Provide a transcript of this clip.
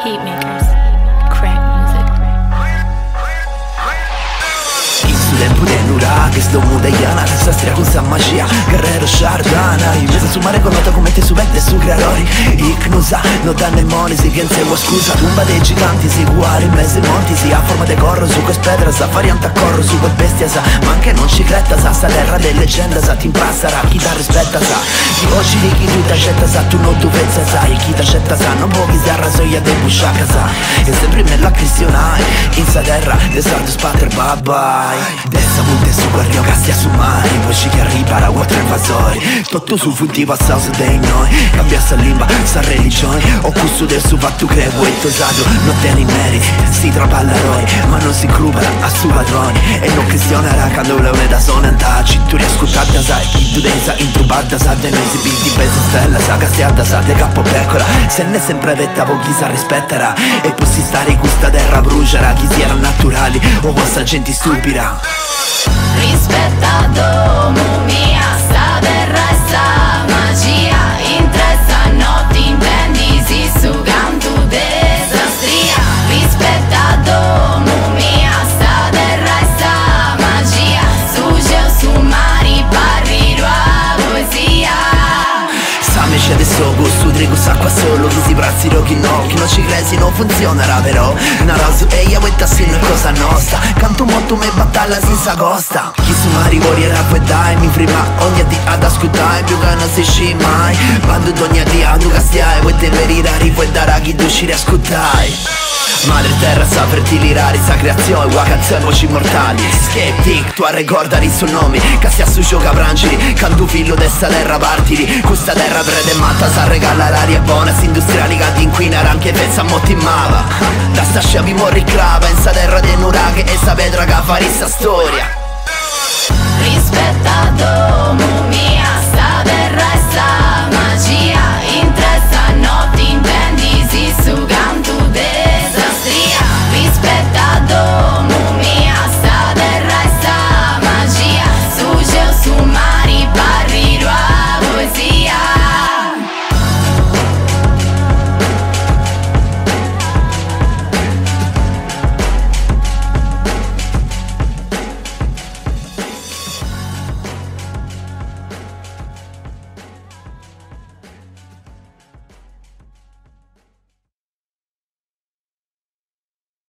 Heatmakers, crack music. Tempo de nura, che sto mudaiana, questa stria con sa magia, guerrero Shardana, invece su mare con nota come te su vette su creatori, icnusa, non danno i monesi, che non scusa, tumba dei giganti, si guari in mezzo ai monti, si ha forma de corro, su questa pedra, sa variante a corro, su quel bestia sa, ma anche non ci cretta sa, sta terra de leggenda sa, ti impastara, chi ta rispetta sa, chi oggi di chi tu t'accetta sa, tu non tu pensa sa, e chi t'accetta sa, non può chi si arrasoia de busciaca sa, e sempre me la cristianai, in sa terra, de sardo spatter bye bye. Dessa punte su guardio che stia su mari, poi ci che arriva la quattro invasori, tutto su funtivo a sauce dei noi, cambia sa limba, sa religione, o custo del su fatto crevo e tosato, non tiene i meriti, si trapalla eroi, ma non si crupala a su padroni, e non cristiana quando le une da zona anda, cintura ascoltata sa, chi tu densa intrubata sa, de noi si pilti pesa stella, sa castiata sa, de capo pecora, se ne sempre vetta chi sa rispetterà, e poi si stare in questa terra brucerà, chi si era naturali, o questa gente stupida. Rispettato mia, sta terra e sta magia, in tre stanotti intendi si su canto desastria. Rispettato mia, sta terra e sta magia, su geo su mari parli la poesia. Same c'è adesso gusto trigo sa qua solo, chi si prazzi chi non ci cresi non funzionerà però, una rosa e io questa sì è cosa nostra, canto molto me battaglia senza costa, chi su mari vuoi era poi dai, mi prima ogni di ad ascoltare, più che non si sci mai, quando ogni di a tu castiai, vuoi te verire a rifuggire a chi tu ci riascoltai. Madre terra sa fertilirare sa creazione, qua canzone voci mortali, skeptic, tu ricorda il suo nome, che si associa branchili, canto figlio desta terra partiri, questa terra prede matta sa regala l'aria buona, si industriali che ti inquinare anche pensa a mottimava, da sta sciavi morri clava, in sa terra dei nuraghe e sa vedra che fa sta storia. Rispettato mia, sta terra e sta magia,